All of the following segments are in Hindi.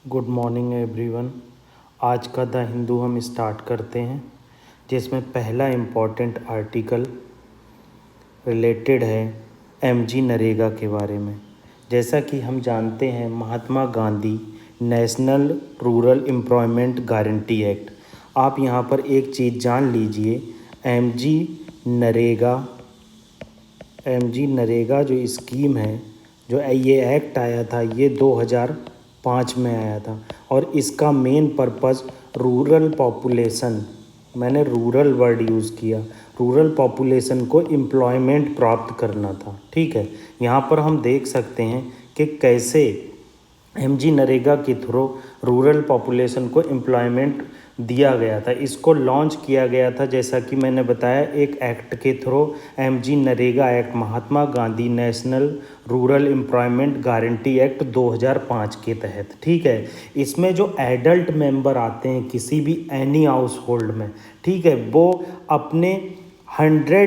Good morning everyone. आज का द हिंदू हम स्टार्ट करते हैं, जिसमें पहला इम्पॉर्टेंट आर्टिकल रिलेटेड है एमजी नरेगा के बारे में। जैसा कि हम जानते हैं, Mahatma Gandhi national rural employment guarantee act. आप यहाँ पर एक चीज़ जान लीजिए, एमजी नरेगा जो स्कीम है, जो ये एक्ट आया था, ये 2005 में आया था और इसका मेन पर्पस रूरल पॉपुलेशन, मैंने रूरल वर्ड यूज़ किया, रूरल पॉपुलेशन को एम्प्लॉयमेंट प्राप्त करना था। ठीक है, यहाँ पर हम देख सकते हैं कि कैसे एमजी नरेगा के थ्रू रूरल पॉपुलेशन को एम्प्लॉयमेंट दिया गया था। इसको लॉन्च किया गया था, जैसा कि मैंने बताया, एक एक्ट के through, MG NREGA act, Mahatma Gandhi national rural employment guarantee act 2005 के तहत। ठीक है, इसमें जो एडल्ट मेंबर आते हैं किसी भी एनी हाउस होल्ड में, ठीक है, वो अपने 100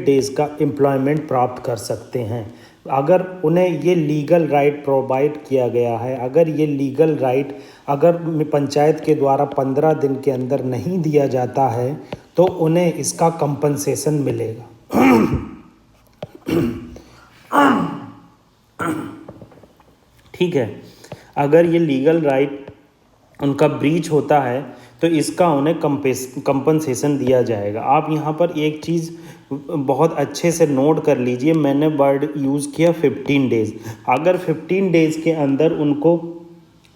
डेज़ का एम्प्लॉयमेंट प्राप्त कर सकते हैं। अगर उन्हें ये लीगल राइट प्रोवाइड किया गया है, अगर ये लीगल राइट अगर पंचायत के द्वारा 15 दिन के अंदर नहीं दिया जाता है तो उन्हें इसका कंपनसेशन मिलेगा। ठीक है, अगर ये लीगल राइट उनका ब्रीच होता है तो इसका उन्हें कंपनसेशन दिया जाएगा। आप यहाँ पर एक चीज़ बहुत अच्छे से नोट कर लीजिए, मैंने वर्ड यूज़ किया 15 डेज़। अगर 15 डेज़ के अंदर उनको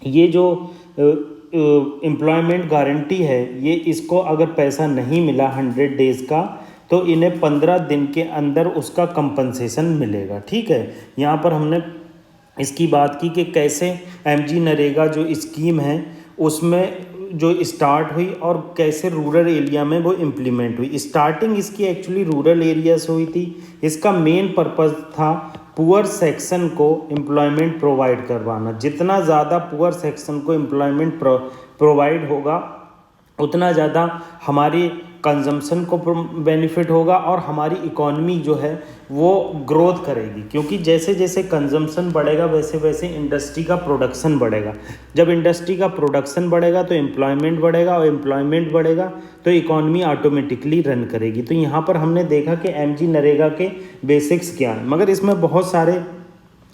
ये जो एम्प्लॉयमेंट गारंटी है, ये इसको अगर पैसा नहीं मिला 100 डेज़ का, तो इन्हें 15 दिन के अंदर उसका कंपनसेशन मिलेगा। ठीक है, यहाँ पर हमने इसकी बात की कि कैसे एमजी नरेगा जो स्कीम है उसमें जो स्टार्ट हुई और कैसे रूरल एरिया में वो इम्प्लीमेंट हुई। स्टार्टिंग इसकी एक्चुअली रूरल एरिया से हुई थी। इसका मेन पर्पस था पुअर सेक्शन को एम्प्लॉयमेंट प्रोवाइड करवाना। जितना ज़्यादा पुअर सेक्शन को एम्प्लॉयमेंट प्रोवाइड होगा, उतना ज़्यादा हमारी कंजम्पशन को बेनिफिट होगा और हमारी इकॉनमी जो है वो ग्रोथ करेगी, क्योंकि जैसे जैसे कंजम्पशन बढ़ेगा वैसे वैसे इंडस्ट्री का प्रोडक्शन बढ़ेगा। जब इंडस्ट्री का प्रोडक्शन बढ़ेगा तो एम्प्लॉयमेंट बढ़ेगा और एम्प्लॉयमेंट बढ़ेगा तो इकॉनमी ऑटोमेटिकली रन करेगी। तो यहाँ पर हमने देखा कि एमजी नरेगा के बेसिक्स क्या हैं, मगर इसमें बहुत सारे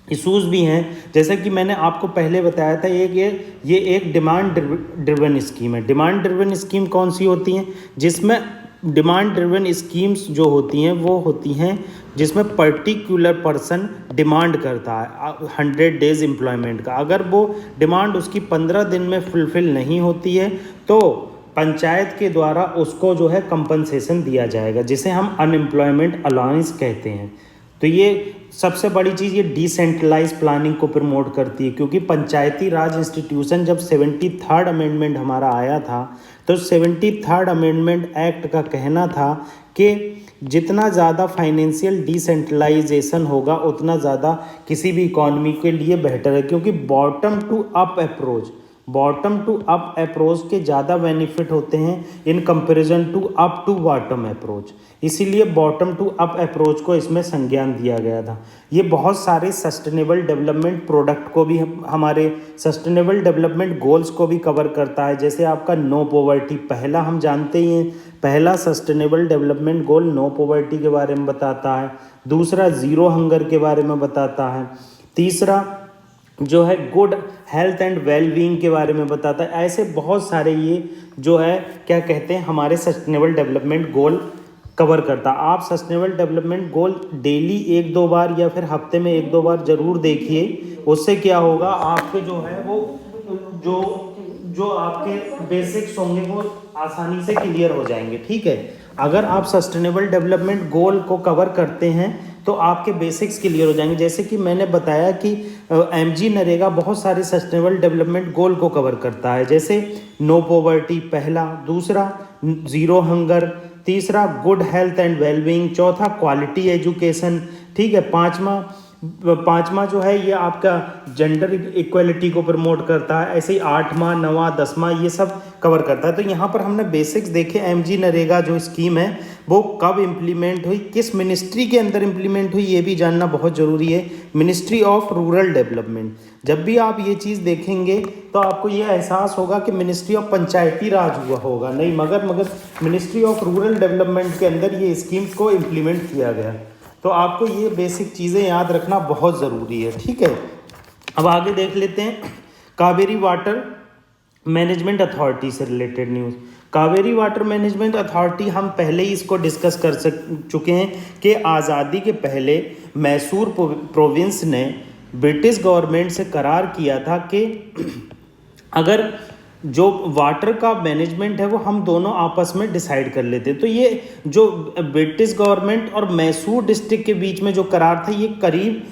इशूज़ भी हैं। जैसे कि मैंने आपको पहले बताया था, ये एक डिमांड ड्रिवन स्कीम है। डिमांड ड्रिवन स्कीम कौन सी होती हैं? जिसमें डिमांड ड्रिवन स्कीम्स जो होती हैं वो होती हैं जिसमें पर्टिकुलर पर्सन डिमांड करता है 100 डेज़ एम्प्लॉयमेंट का। अगर वो डिमांड उसकी 15 दिन में फुलफ़िल नहीं होती है तो पंचायत के द्वारा उसको जो है कंपनसेशन दिया जाएगा, जिसे हम अनएम्प्लॉयमेंट अलाउंस कहते हैं। तो ये सबसे बड़ी चीज़, ये डिसेंट्रलाइज प्लानिंग को प्रमोट करती है, क्योंकि पंचायती राज इंस्टीट्यूशन जब 73rd अमेंडमेंट हमारा आया था तो 73rd अमेंडमेंट एक्ट का कहना था कि जितना ज़्यादा फाइनेंशियल डिसेंट्रलाइजेशन होगा उतना ज़्यादा किसी भी इकॉनमी के लिए बेहतर है, क्योंकि बॉटम टू अप अप्रोच के ज़्यादा बेनिफिट होते हैं in comparison to up to bottom approach. इसीलिए बॉटम टू अप अप्रोच को इसमें संज्ञान दिया गया था। ये बहुत सारे सस्टेनेबल डेवलपमेंट प्रोडक्ट को भी, हमारे सस्टेनेबल डेवलपमेंट गोल्स को भी कवर करता है। जैसे आपका नो पॉवर्टी, पहला हम जानते ही हैं, पहला sustainable development goal no poverty के बारे में बताता है। दूसरा ज़ीरो हंगर के बारे में बताता है। तीसरा जो है good health and well being के बारे में बताता है। ऐसे बहुत सारे ये जो है क्या कहते हैं हमारे सस्टेनेबल डेवलपमेंट गोल कवर करता। आप सस्टेनेबल डेवलपमेंट गोल डेली 1-2 बार या फिर हफ्ते में 1-2 बार ज़रूर देखिए। उससे क्या होगा, आपके जो है वो जो आपके बेसिक्स होंगे वो आसानी से क्लियर हो जाएंगे। ठीक है, अगर आप सस्टेनेबल डेवलपमेंट गोल को कवर करते हैं तो आपके बेसिक्स क्लियर हो जाएंगे। जैसे कि मैंने बताया कि एमजी नरेगा बहुत सारे सस्टेनेबल डेवलपमेंट गोल को कवर करता है, जैसे नो पॉवर्टी पहला, दूसरा ज़ीरो हंगर, तीसरा गुड हेल्थ एंड वेलबींग, चौथा क्वालिटी एजुकेशन, ठीक है, पाँचवा जो है ये आपका जेंडर इक्वलिटी को प्रमोट करता है। ऐसे ही 8वां 9वां 10वां ये सब कवर करता है। तो यहाँ पर हमने बेसिक्स देखे, एमजी नरेगा जो स्कीम है वो कब इम्प्लीमेंट हुई, किस मिनिस्ट्री के अंदर इम्प्लीमेंट हुई, ये भी जानना बहुत ज़रूरी है। Ministry of rural development. जब भी आप ये चीज़ देखेंगे तो आपको ये एहसास होगा कि मिनिस्ट्री ऑफ पंचायती राज हुआ होगा, नहीं, मगर मिनिस्ट्री ऑफ रूरल डेवलपमेंट के अंदर ये स्कीम को इम्प्लीमेंट किया गया। तो आपको ये बेसिक चीज़ें याद रखना बहुत ज़रूरी है, ठीक है। अब आगे देख लेते हैं कावेरी वाटर मैनेजमेंट अथॉरिटी से related news. Kaveri water management authority हम पहले ही इसको डिस्कस कर चुके हैं कि आज़ादी के पहले मैसूर प्रोविंस ने ब्रिटिश गवर्नमेंट से करार किया था कि अगर जो वाटर का मैनेजमेंट है वो हम दोनों आपस में डिसाइड कर लेते। तो ये जो ब्रिटिश गवर्नमेंट और मैसूर डिस्ट्रिक्ट के बीच में जो करार था ये करीब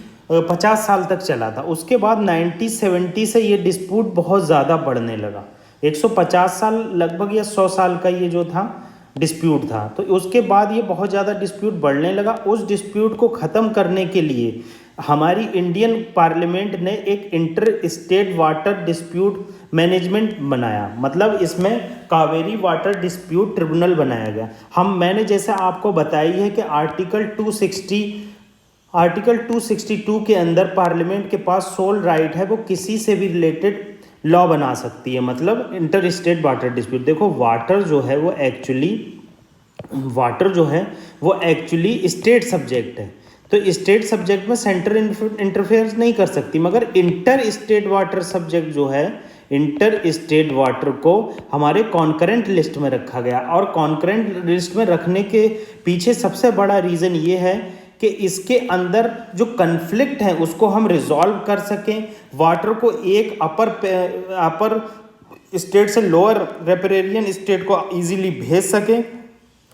50 साल तक चला था। उसके बाद 1970 से ये डिस्प्यूट बहुत ज़्यादा बढ़ने लगा। 150 साल लगभग या 100 साल का ये जो था डिस्प्यूट था। तो उसके बाद ये बहुत ज़्यादा डिस्प्यूट बढ़ने लगा। उस डिस्प्यूट को ख़त्म करने के लिए हमारी इंडियन पार्लियामेंट ने एक inter state water dispute management बनाया। मतलब इसमें कावेरी वाटर डिस्प्यूट ट्रिब्यूनल बनाया गया। मैंने जैसे आपको बताई है कि आर्टिकल 262 के अंदर पार्लियामेंट के पास सोल राइट है, वो किसी से भी रिलेटेड लॉ बना सकती है, मतलब इंटर स्टेट वाटर डिस्प्यूट। देखो वाटर जो है वो एक्चुअली स्टेट सब्जेक्ट है, तो स्टेट सब्जेक्ट में सेंटर इंटरफेयर नहीं कर सकती, मगर इंटर स्टेट वाटर सब्जेक्ट जो है, इंटर स्टेट वाटर को हमारे कॉन्करेंट लिस्ट में रखा गया। और कॉन्करेंट लिस्ट में रखने के पीछे सबसे बड़ा रीज़न ये है कि इसके अंदर जो कन्फ्लिक्ट है उसको हम रिजॉल्व कर सकें, वाटर को एक अपर स्टेट से लोअर रेपरेरियन स्टेट को इजीली भेज सकें,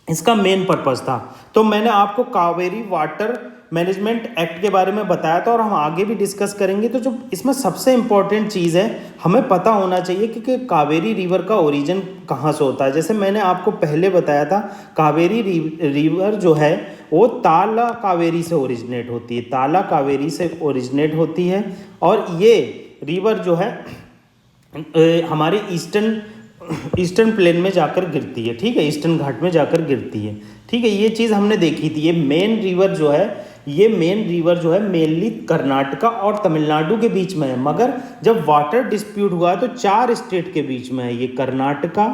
इसका मेन पर्पस था। तो मैंने आपको कावेरी वाटर मैनेजमेंट एक्ट के बारे में बताया था और हम आगे भी डिस्कस करेंगे। तो जो इसमें सबसे इम्पॉर्टेंट चीज़ है, हमें पता होना चाहिए कि कावेरी रिवर का ओरिजिन कहाँ से होता है। जैसे मैंने आपको पहले बताया था, कावेरी रिवर जो है वो ताला कावेरी से ओरिजिनेट होती है, ताला कावेरी से ओरिजिनेट होती है। और ये रिवर जो है हमारे ईस्टर्न प्लेन में जाकर गिरती है, ठीक है, ईस्टर्न घाट में जाकर गिरती है, ठीक है। ये चीज़ हमने देखी थी। ये मेन रिवर जो है मेनली कर्नाटका और तमिलनाडु के बीच में है, मगर जब वाटर डिस्प्यूट हुआ तो 4 स्टेट के बीच में है, ये कर्नाटका,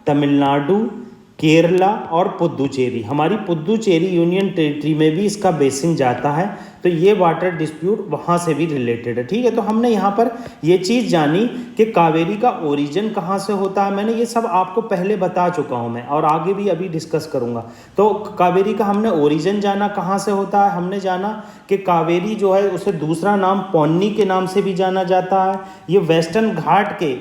तमिलनाडु, केरला और पुद्दुचेरी। हमारी पुद्दुचेरी यूनियन टेरिटरी में भी इसका बेसिन जाता है, तो ये वाटर डिस्प्यूट वहाँ से भी रिलेटेड है, ठीक है। तो हमने यहाँ पर ये चीज़ जानी कि कावेरी का ओरिजिन कहाँ से होता है। मैंने ये सब आपको पहले बता चुका हूँ मैं, और आगे भी अभी डिस्कस करूँगा। तो कावेरी का हमने ओरिजिन जाना कहाँ से होता है। हमने जाना कि कावेरी जो है उसे दूसरा नाम पौन्नी के नाम से भी जाना जाता है। ये वेस्टर्न घाट के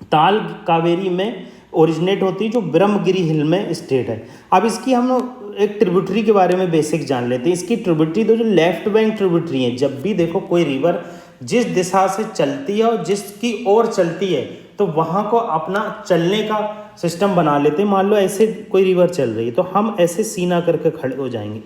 ताल कावेरी में ओरिजिनेट होती है, जो ब्रह्मगिरी हिल में स्टेट है। अब इसकी हम एक ट्रिब्यूटरी के बारे में बेसिक जान लेते हैं। इसकी ट्रिब्यूटरी जो लेफ्ट बैंक ट्रिब्यूटरी है, जब भी देखो कोई रिवर जिस दिशा से चलती है और जिसकी ओर चलती है तो वहाँ को अपना चलने का सिस्टम बना लेते हैं। मान लो ऐसे कोई रिवर चल रही है तो हम ऐसे सीना करके खड़े हो जाएंगे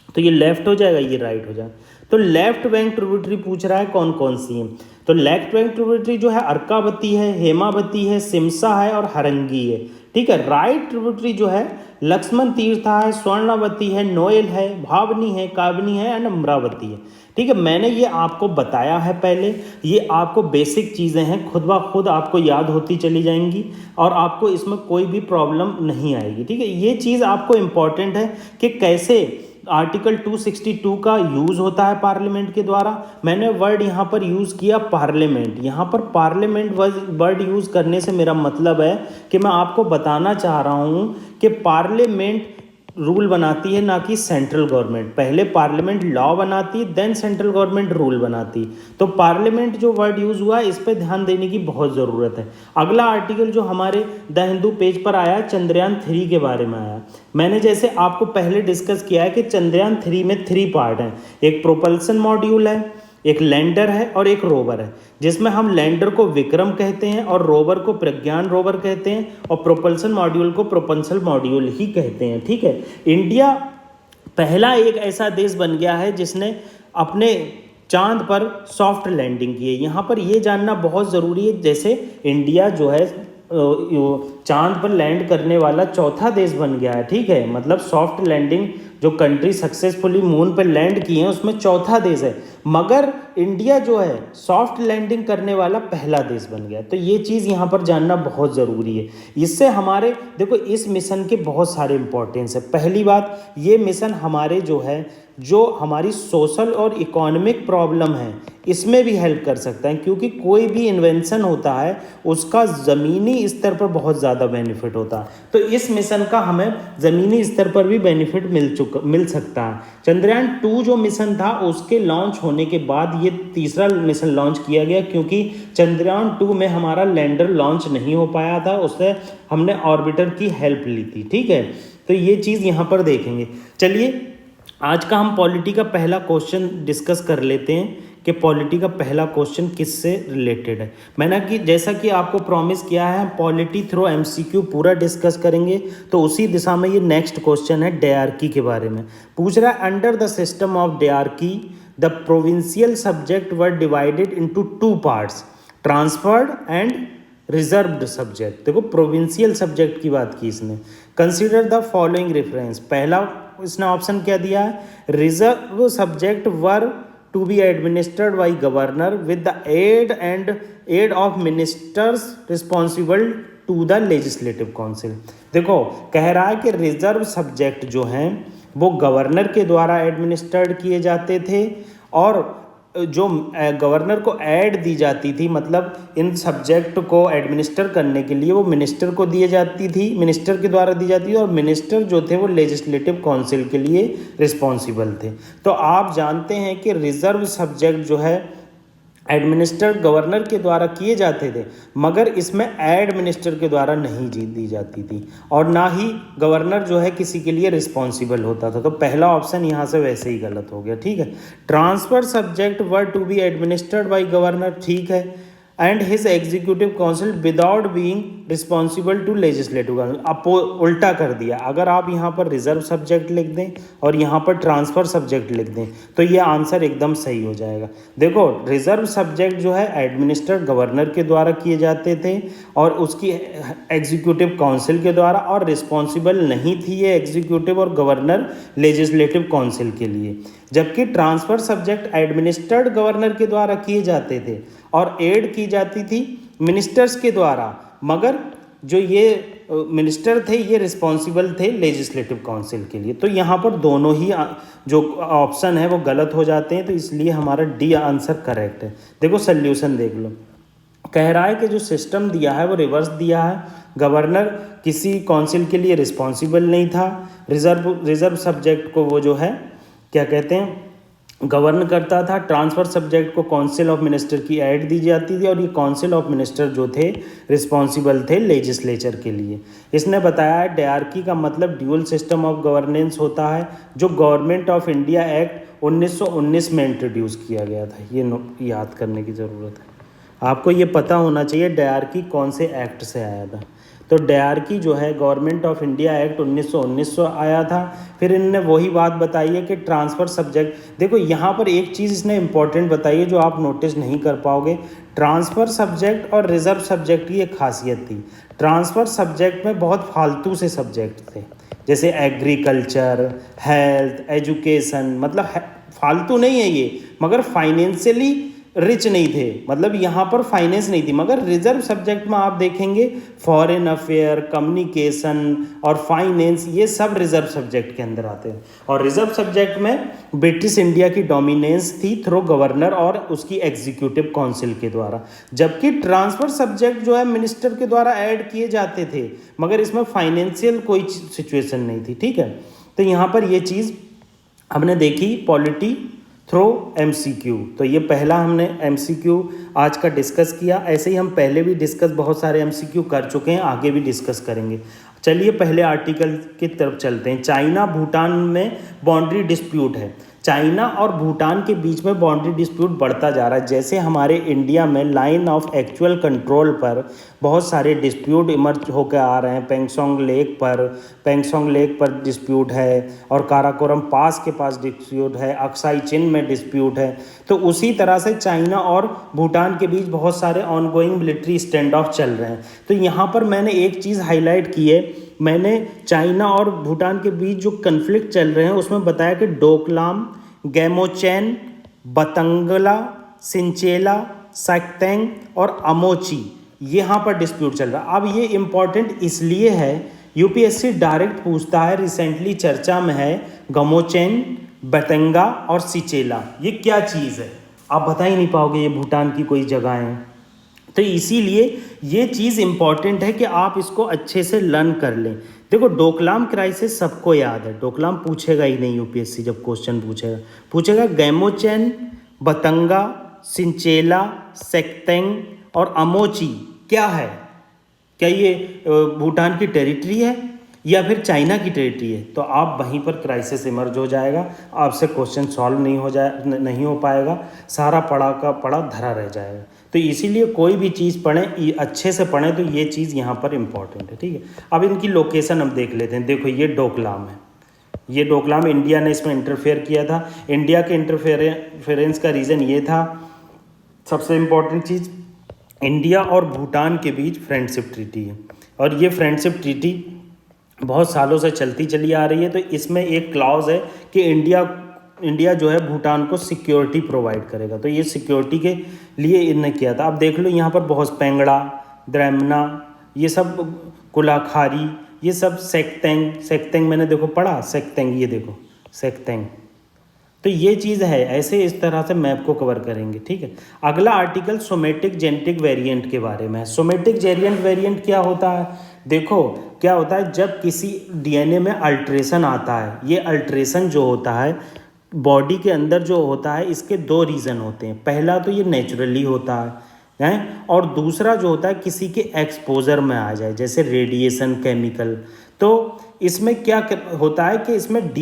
तो ये लेफ्ट हो जाएगा, ये राइट हो जाएगा। तो लेफ्ट बैंक ट्रिब्यूटरी पूछ रहा है कौन कौन सी है। तो लेफ्ट बैंक ट्रिब्यूटरी जो है अर्कावती है, हेमावती है, सिमसा है और हरंगी है, ठीक है। राइट ट्रिब्यूटरी जो है लक्ष्मण तीर्था है, स्वर्णावती है, नोएल है, भावनी है, काबनी है एंड अमरावती है, ठीक है। मैंने ये आपको बताया है पहले, ये आपको बेसिक चीज़ें हैं, खुद ब खुद आपको याद होती चली जाएंगी और आपको इसमें कोई भी प्रॉब्लम नहीं आएगी, ठीक है। ये चीज़ आपको इम्पॉर्टेंट है कि कैसे आर्टिकल 262 का यूज़ होता है पार्लियामेंट के द्वारा। मैंने वर्ड यहाँ पर यूज़ किया पार्लियामेंट। यहाँ पर पार्लियामेंट वर्ड यूज़ करने से मेरा मतलब है कि मैं आपको बताना चाह रहा हूँ कि पार्लियामेंट रूल बनाती है, ना कि सेंट्रल गवर्नमेंट। पहले पार्लियामेंट लॉ बनाती है, देन सेंट्रल गवर्नमेंट रूल बनाती। तो पार्लियामेंट जो वर्ड यूज़ हुआ है इस पर ध्यान देने की बहुत ज़रूरत है। अगला आर्टिकल जो हमारे द हिंदू पेज पर आया, चंद्रयान 3 के बारे में आया। मैंने जैसे आपको पहले डिस्कस किया है कि चंद्रयान 3 में 3 पार्ट हैं, एक प्रोपल्सन मॉड्यूल है, एक लैंडर है और एक रोवर है, जिसमें हम लैंडर को विक्रम कहते हैं और रोवर को प्रज्ञान रोवर कहते हैं और प्रोपल्सन मॉड्यूल को प्रोपल्सन मॉड्यूल ही कहते हैं, ठीक है। इंडिया पहला एक ऐसा देश बन गया है जिसने अपने चांद पर सॉफ्ट लैंडिंग की है। यहाँ पर ये जानना बहुत ज़रूरी है, जैसे इंडिया जो है चांद पर लैंड करने वाला चौथा देश बन गया है, ठीक है। मतलब सॉफ्ट लैंडिंग जो कंट्री सक्सेसफुली मून पर लैंड किए हैं उसमें चौथा देश है, मगर इंडिया जो है सॉफ्ट लैंडिंग करने वाला पहला देश बन गया। तो ये चीज़ यहाँ पर जानना बहुत ज़रूरी है। इससे हमारे देखो इस मिशन के बहुत सारे इंपॉर्टेंस है। पहली बात, ये मिशन हमारे जो हमारी सोशल और इकोनॉमिक प्रॉब्लम है इसमें भी हेल्प कर सकता है, क्योंकि कोई भी इन्वेंशन होता है उसका ज़मीनी स्तर पर बहुत ज़्यादा बेनिफिट होता है। तो इस मिशन का हमें ज़मीनी स्तर पर भी बेनिफिट मिल सकता है। चंद्रयान 2 जो मिशन था उसके लॉन्च होने के बाद ये तीसरा मिशन लॉन्च किया गया, क्योंकि चंद्रयान 2 में हमारा लैंडर लॉन्च नहीं हो पाया था, उससे हमने ऑर्बिटर की हेल्प ली थी, ठीक है। तो ये चीज़ यहाँ पर देखेंगे। चलिए आज का हम पॉलिटी का पहला क्वेश्चन डिस्कस कर लेते हैं कि पॉलिटी का पहला क्वेश्चन किससे रिलेटेड है। मैंने कि जैसा कि आपको प्रॉमिस किया है हम पॉलिटी थ्रू एमसीक्यू पूरा डिस्कस करेंगे, तो उसी दिशा में ये नेक्स्ट क्वेश्चन है डायरकी के बारे में। पूछ रहा है under the system of dyarchy the provincial subject were divided into 2 parts, transferred and reserved subject. देखो प्रोविंशियल सब्जेक्ट की बात की इसने। Consider the following reference. पहला इसने ऑप्शन क्या दिया है, reserve subject were to be administered by governor with the aid of ministers responsible to the legislative council. देखो कह रहा है कि रिजर्व सब्जेक्ट जो हैं वो गवर्नर के द्वारा एडमिनिस्टर्ड किए जाते थे, और जो गवर्नर को ऐड दी जाती थी, मतलब इन सब्जेक्ट को एडमिनिस्टर करने के लिए वो मिनिस्टर को दी जाती थी, मिनिस्टर के द्वारा दी जाती थी, और मिनिस्टर जो थे वो लेजिस्लेटिव काउंसिल के लिए रिस्पॉन्सिबल थे। तो आप जानते हैं कि रिजर्व सब्जेक्ट जो है एडमिनिस्टर गवर्नर के द्वारा किए जाते थे, मगर इसमें एड मिनिस्टर के द्वारा नहीं दी जाती थी, और ना ही गवर्नर जो है किसी के लिए रिस्पॉन्सिबल होता था। तो पहला ऑप्शन यहाँ से वैसे ही गलत हो गया, ठीक है। Transfer subject were to be administered by governor, ठीक है, and his executive council without being responsible to legislative council. आप उल्टा कर दिया, अगर आप यहाँ पर रिजर्व सब्जेक्ट लिख दें और यहाँ पर ट्रांसफर सब्जेक्ट लिख दें तो ये आंसर एकदम सही हो जाएगा। देखो रिजर्व सब्जेक्ट जो है एडमिनिस्टर गवर्नर के द्वारा किए जाते थे और उसकी एग्जीक्यूटिव काउंसिल के द्वारा, और रिस्पॉन्सिबल नहीं थी ये एग्जीक्यूटिव और गवर्नर लेजिस्लेटिव काउंसिल के लिए। जबकि ट्रांसफर सब्जेक्ट एडमिनिस्टर्ड गवर्नर के द्वारा किए जाते थे और एड की जाती थी मिनिस्टर्स के द्वारा, मगर जो ये मिनिस्टर थे ये रिस्पॉन्सिबल थे लेजिस्लेटिव काउंसिल के लिए। तो यहाँ पर दोनों ही जो ऑप्शन है वो गलत हो जाते हैं, तो इसलिए हमारा डी आंसर करेक्ट है। देखो सल्यूशन देख लो, कह रहा है कि जो सिस्टम दिया है वो रिवर्स दिया है। गवर्नर किसी काउंसिल के लिए रिस्पॉन्सिबल नहीं था, रिजर्व सब्जेक्ट को वो जो है क्या कहते हैं गवर्न करता था, ट्रांसफर सब्जेक्ट को काउंसिल ऑफ मिनिस्टर की ऐड दी जाती थी, और ये काउंसिल ऑफ मिनिस्टर जो थे रिस्पॉन्सिबल थे लेजिस्लेचर के लिए। इसने बताया है डायरकी का मतलब ड्यूअल सिस्टम ऑफ गवर्नेंस होता है, जो गवर्नमेंट ऑफ इंडिया एक्ट 1919 में इंट्रोड्यूस किया गया था। ये याद करने की ज़रूरत है, आपको ये पता होना चाहिए डायरकी कौन से एक्ट से आया था। तो डायरकी जो है गवर्नमेंट ऑफ इंडिया एक्ट 1919 आया था। फिर इनने वही बात बताई है कि ट्रांसफ़र सब्जेक्ट, देखो यहाँ पर एक चीज़ इसने इंपॉर्टेंट बताई है जो आप नोटिस नहीं कर पाओगे। ट्रांसफ़र सब्जेक्ट और रिजर्व सब्जेक्ट की एक खासियत थी, ट्रांसफ़र सब्जेक्ट में बहुत फालतू से सब्जेक्ट थे, जैसे एग्रीकल्चर, हेल्थ, एजुकेशन, मतलब फालतू नहीं है ये, मगर फाइनेंशियली रिच नहीं थे, मतलब यहाँ पर फाइनेंस नहीं थी। मगर रिजर्व सब्जेक्ट में आप देखेंगे फॉरेन अफेयर, कम्युनिकेशन और फाइनेंस, ये सब रिजर्व सब्जेक्ट के अंदर आते हैं। और रिजर्व सब्जेक्ट में ब्रिटिश इंडिया की डोमिनेंस थी थ्रू गवर्नर और उसकी एग्जीक्यूटिव काउंसिल के द्वारा। जबकि ट्रांसफर सब्जेक्ट जो है मिनिस्टर के द्वारा ऐड किए जाते थे, मगर इसमें फाइनेंशियल कोई सिचुएशन नहीं थी, ठीक है। तो यहाँ पर ये चीज़ हमने देखी पॉलिटी थ्रू एमसीक्यू। तो ये पहला हमने एमसीक्यू आज का डिस्कस किया। ऐसे ही हम पहले भी डिस्कस बहुत सारे एमसीक्यू कर चुके हैं, आगे भी डिस्कस करेंगे। चलिए पहले आर्टिकल की तरफ चलते हैं। चाइना भूटान में बाउंड्री डिस्प्यूट है। चाइना और भूटान के बीच में बाउंड्री डिस्प्यूट बढ़ता जा रहा है। जैसे हमारे इंडिया में लाइन ऑफ एक्चुअल कंट्रोल पर बहुत सारे डिस्प्यूट इमर्ज होकर आ रहे हैं। पेंगसोंग लेक पर डिस्प्यूट है, और काराकोरम पास के पास डिस्प्यूट है, अक्साई चिन में डिस्प्यूट है। तो उसी तरह से चाइना और भूटान के बीच बहुत सारे ऑनगोइंग मिलिट्री स्टैंड ऑफ चल रहे हैं। तो यहाँ पर मैंने एक चीज़ हाईलाइट की है, मैंने चाइना और भूटान के बीच जो कन्फ्लिक्ट चल रहे हैं उसमें बताया कि डोकलाम, गैमोचैन, बतंगला, सिंचेला, सैक्तेंग और अमोची यहाँ पर डिस्प्यूट चल रहा है। अब ये इम्पॉर्टेंट इसलिए है, यूपीएससी डायरेक्ट पूछता है, रिसेंटली चर्चा में है गमोचैन, बतंगा और सिचेला, ये क्या चीज़ है? आप बता ही नहीं पाओगे ये भूटान की कोई जगह है। तो इसीलिए ये चीज़ इम्पॉर्टेंट है कि आप इसको अच्छे से लर्न कर लें। देखो डोकलाम क्राइसिस सबको याद है, डोकलाम पूछेगा ही नहीं यूपीएससी, जब क्वेश्चन पूछेगा गैमोचैन, बतंगा, सिंचेला, सेक्तेंग और अमोची क्या है? क्या ये भूटान की टेरिटरी है या फिर चाइना की टेरिटरी है? तो आप वहीं पर क्राइसिस इमर्ज हो जाएगा, आपसे क्वेश्चन सॉल्व नहीं हो पाएगा, सारा पढ़ा का पढ़ा धरा रह जाएगा। तो इसीलिए कोई भी चीज़ पढ़ें, अच्छे से पढ़ें, तो ये चीज़ यहाँ पर इम्पॉर्टेंट है, ठीक है। अब इनकी लोकेशन हम देख लेते हैं। देखो ये डोकलाम है, ये डोकलाम इंडिया ने इसमें इंटरफेयर किया था। इंडिया के इंटरफेरेंस का रीज़न ये था, सबसे इम्पॉर्टेंट चीज़, इंडिया और भूटान के बीच फ्रेंडशिप ट्रीटी है, और ये फ्रेंडशिप ट्रीटी बहुत सालों से चलती चली आ रही है। तो इसमें एक क्लॉज है कि इंडिया जो है भूटान को सिक्योरिटी प्रोवाइड करेगा। तो ये सिक्योरिटी के लिए इन्होंने किया था। अब देख लो यहाँ पर बहुत पेंगड़ा, द्रैमना, ये सब कुलाखारी, ये सब सेक्तेंग मैंने देखो पढ़ा, सेक्तेंग, ये देखो सेक्तेंग। तो ये चीज़ है, ऐसे इस तरह से मैप को कवर करेंगे, ठीक है। अगला आर्टिकल सोमेटिक जेनेटिक वेरिएंट के बारे में है। सोमेटिक वेरिएंट क्या होता है? देखो क्या होता है, जब किसी डीएनए में अल्ट्रेशन आता है, ये अल्ट्रेशन जो होता है बॉडी के अंदर जो होता है, इसके दो रीज़न होते हैं। पहला तो ये नेचुरली होता है, और दूसरा जो होता है किसी के एक्सपोजर में आ जाए, जैसे रेडिएशन, केमिकल। तो इसमें क्या होता है कि इसमें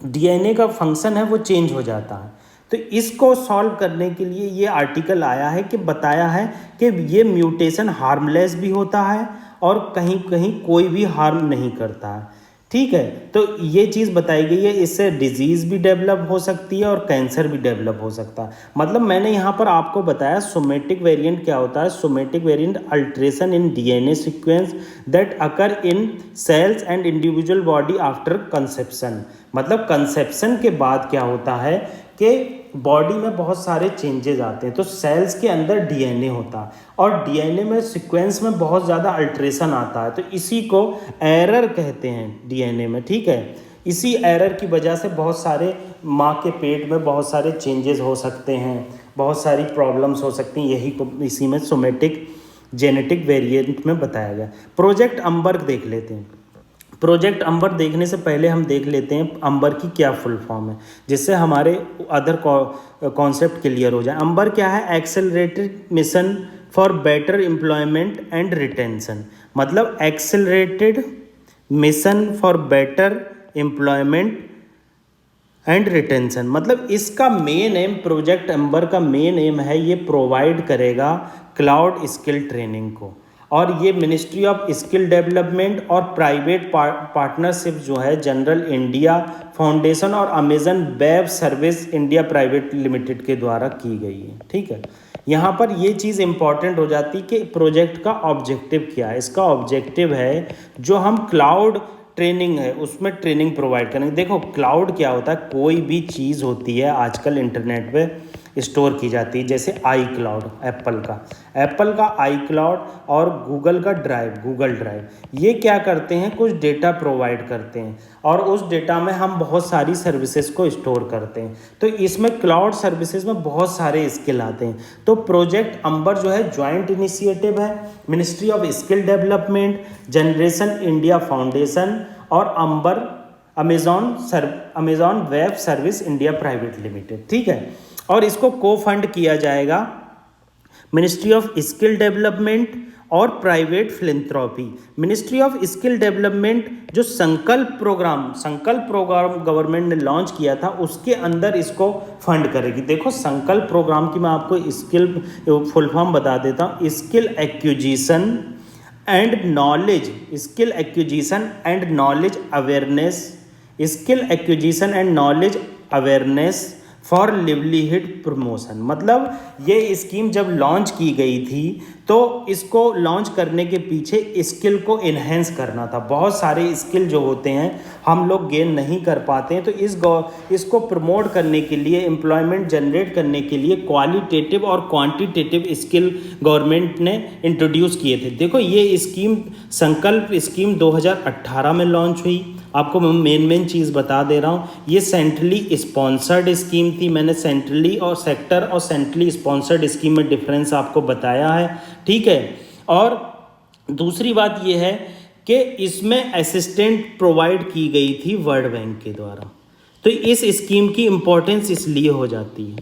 डीएनए का फंक्शन है वो चेंज हो जाता है। तो इसको सॉल्व करने के लिए ये आर्टिकल आया है कि बताया है कि ये म्यूटेशन हार्मलेस भी होता है और कहीं कहीं कोई भी हार्म नहीं करता है, ठीक है। तो ये चीज़ बताई गई है, इससे डिजीज़ भी डेवलप हो सकती है और कैंसर भी डेवलप हो सकता है। मतलब मैंने यहाँ पर आपको बताया सोमेटिक वेरिएंट क्या होता है। Somatic variant alteration in DNA sequence that occur in cells and individual body after conception. मतलब कंसेप्शन के बाद क्या होता है कि बॉडी में बहुत सारे चेंजेस आते हैं। तो सेल्स के अंदर डीएनए होता है और डीएनए में सीक्वेंस में बहुत ज़्यादा अल्ट्रेशन आता है, तो इसी को एरर कहते हैं डीएनए में, ठीक है। इसी एरर की वजह से बहुत सारे माँ के पेट में बहुत सारे चेंजेस हो सकते हैं, बहुत सारी प्रॉब्लम्स हो सकती हैं। यही को इसी में सोमेटिक जेनेटिक वेरिएंट में बताया गया। प्रोजेक्ट अंबर देख लेते हैं। प्रोजेक्ट अंबर देखने से पहले हम देख लेते हैं अंबर की क्या फुल फॉर्म है, जिससे हमारे अदर कॉन्सेप्ट क्लियर हो जाए। अंबर क्या है? Accelerated mission for better employment and retention. मतलब accelerated mission for better employment and retention. मतलब इसका मेन एम, प्रोजेक्ट अंबर का मेन एम है, ये प्रोवाइड करेगा क्लाउड स्किल ट्रेनिंग को, और ये मिनिस्ट्री ऑफ स्किल डेवलपमेंट और प्राइवेट पार्टनरशिप जो है जनरल इंडिया फाउंडेशन और Amazon web service India private limited के द्वारा की गई है, ठीक है। यहाँ पर ये चीज़ इंपॉर्टेंट हो जाती है कि प्रोजेक्ट का ऑब्जेक्टिव क्या है। इसका ऑब्जेक्टिव है जो हम क्लाउड ट्रेनिंग है उसमें ट्रेनिंग प्रोवाइड करेंगे। देखो क्लाउड क्या होता है, कोई भी चीज़ होती है आजकल इंटरनेट पे स्टोर की जाती है, जैसे आई क्लाउड एप्पल का आई क्लाउड और गूगल का गूगल ड्राइव, ये क्या करते हैं, कुछ डेटा प्रोवाइड करते हैं और उस डेटा में हम बहुत सारी सर्विसेज को स्टोर करते हैं। तो इसमें क्लाउड सर्विसेज में बहुत सारे स्किल आते हैं। तो प्रोजेक्ट अंबर जो है जॉइंट इनिशिएटिव है ministry of skill development, generation India foundation और AMBER Amazon web service India private limited, ठीक है। और इसको को फंड किया जाएगा मिनिस्ट्री ऑफ स्किल डेवलपमेंट और private philanthropy. Ministry of skill development जो संकल्प प्रोग्राम गवर्नमेंट ने लॉन्च किया था, उसके अंदर इसको फंड करेगी। देखो संकल्प प्रोग्राम की मैं आपको स्किल फुल फॉर्म बता देता हूँ। Skill acquisition and knowledge, skill acquisition and knowledge awareness, skill acquisition and knowledge awareness for livelihood promotion. मतलब ये स्कीम जब लॉन्च की गई थी तो इसको लॉन्च करने के पीछे स्किल को इन्हेंस करना था। बहुत सारे स्किल जो होते हैं हम लोग गेन नहीं कर पाते हैं, तो इसको प्रमोट करने के लिए, एम्प्लॉयमेंट जनरेट करने के लिए क्वालिटेटिव और क्वांटिटेटिव स्किल गवर्नमेंट ने इंट्रोड्यूस किए थे। देखो ये स्कीम, संकल्प स्कीम 2018 में लॉन्च हुई। आपको मैं मेन चीज़ बता दे रहा हूँ, ये सेंट्रली स्पॉन्सर्ड स्कीम थी। मैंने सेंट्रली और सेक्टर और सेंट्रली स्पॉन्सर्ड स्कीम में डिफरेंस आपको बताया है, ठीक है। और दूसरी बात ये है कि इसमें असिस्टेंट प्रोवाइड की गई थी वर्ल्ड बैंक के द्वारा। तो इस स्कीम की इम्पोर्टेंस इसलिए हो जाती है।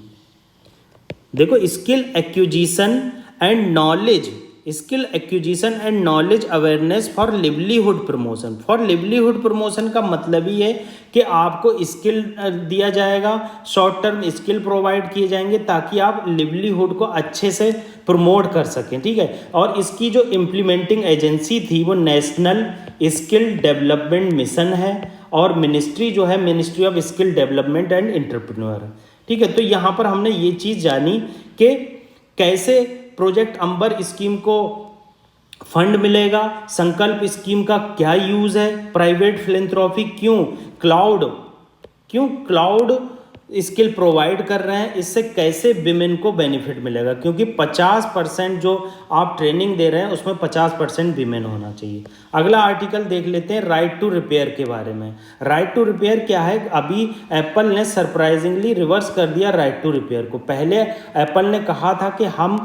देखो skill acquisition and knowledge, skill acquisition and knowledge awareness for livelihood promotion. For livelihood promotion का मतलब ही है कि आपको स्किल दिया जाएगा, शॉर्ट टर्म स्किल प्रोवाइड किए जाएंगे ताकि आप लिवलीहुड को अच्छे से प्रमोट कर सकें, ठीक है। और इसकी जो इम्प्लीमेंटिंग एजेंसी थी वो नेशनल स्किल डेवलपमेंट मिशन है, और मिनिस्ट्री जो है ministry of skill development and entrepreneur है, ठीक है। तो यहाँ पर हमने ये चीज़ जानी कि कैसे प्रोजेक्ट अंबर स्कीम को फंड मिलेगा, संकल्प स्कीम का क्या यूज़ है, प्राइवेट फिलेंथ्रोपी क्यों क्लाउड स्किल प्रोवाइड कर रहे हैं, इससे कैसे विमेन को बेनिफिट मिलेगा, क्योंकि 50% जो आप ट्रेनिंग दे रहे हैं उसमें 50% विमेन होना चाहिए। अगला आर्टिकल देख लेते हैं राइट टू रिपेयर के बारे में। राइट टू रिपेयर क्या है? अभी एप्पल ने सरप्राइजिंगली रिवर्स कर दिया राइट टू रिपेयर को। पहले एप्पल ने कहा था कि हम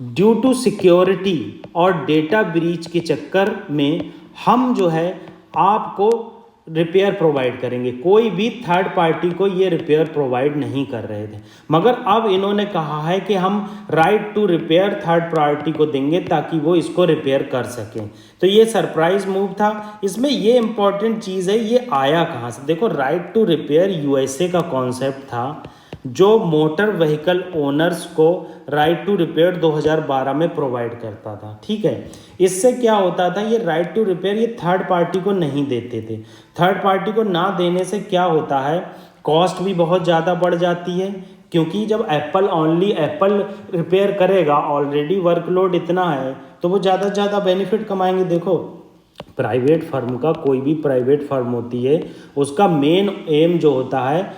ड्यू टू सिक्योरिटी और डेटा ब्रीच के चक्कर में हम जो है आपको रिपेयर प्रोवाइड करेंगे, कोई भी थर्ड पार्टी को ये रिपेयर प्रोवाइड नहीं कर रहे थे। मगर अब इन्होंने कहा है कि हम right to repair third party को देंगे ताकि वो इसको रिपेयर कर सकें। तो ये सरप्राइज मूव था। इसमें ये इंपॉर्टेंट चीज़ है, ये आया कहाँ से? देखो राइट टू रिपेयर यूएसए का कॉन्सेप्ट था, जो मोटर व्हीकल ओनर्स को राइट टू रिपेयर 2012 में प्रोवाइड करता था, ठीक है। इससे क्या होता था, ये राइट टू रिपेयर ये थर्ड पार्टी को नहीं देते थे। थर्ड पार्टी को ना देने से क्या होता है, कॉस्ट भी बहुत ज़्यादा बढ़ जाती है, क्योंकि जब एप्पल रिपेयर करेगा, ऑलरेडी वर्कलोड इतना है, तो वो ज़्यादा से ज़्यादा बेनिफिट कमाएंगे। देखो प्राइवेट फर्म का, कोई भी प्राइवेट फर्म होती है, उसका मेन एम जो होता है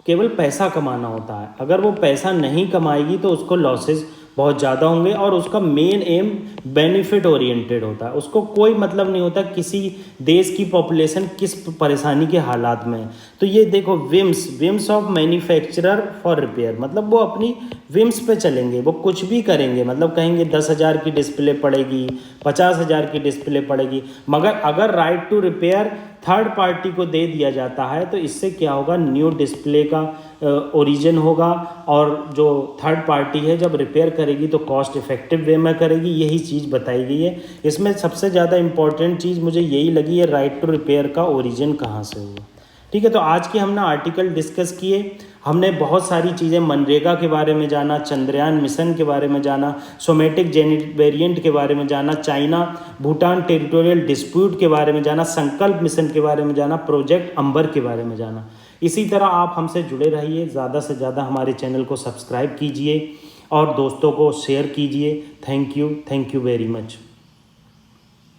केवल पैसा कमाना होता है। अगर वो पैसा नहीं कमाएगी तो उसको लॉसेस बहुत ज़्यादा होंगे, और उसका मेन एम बेनिफिट ओरिएंटेड होता है। उसको कोई मतलब नहीं होता किसी देश की पॉपुलेशन किस परेशानी के हालात में है। तो ये देखो whims of manufacturer for repair, मतलब वो अपनी विम्स पे चलेंगे, वो कुछ भी करेंगे। मतलब कहेंगे 10,000 की डिस्प्ले पड़ेगी, 50,000 की डिस्प्ले पड़ेगी। मगर अगर right to repair third party को दे दिया जाता है तो इससे क्या होगा, न्यू डिस्प्ले का ओरिजिन होगा, और जो थर्ड पार्टी है जब रिपेयर करेगी तो कॉस्ट इफेक्टिव वे में करेगी। यही चीज़ बताई गई है। इसमें सबसे ज़्यादा इंपॉर्टेंट चीज़ मुझे यही लगी है, राइट टू रिपेयर का ओरिजिन कहाँ से हुआ, ठीक है। तो आज के हमने आर्टिकल डिस्कस किए, हमने बहुत सारी चीज़ें मनरेगा के बारे में जाना, चंद्रयान मिशन के बारे में जाना, सोमेटिक जेनेटिक वेरिएंट के बारे में जाना, चाइना भूटान टेरिटोरियल डिस्प्यूट के बारे में जाना, संकल्प मिशन के बारे में जाना, प्रोजेक्ट अंबर के बारे में जाना। इसी तरह आप हमसे जुड़े रहिए, ज़्यादा से ज़्यादा हमारे चैनल को सब्सक्राइब कीजिए और दोस्तों को शेयर कीजिए। Thank you very much.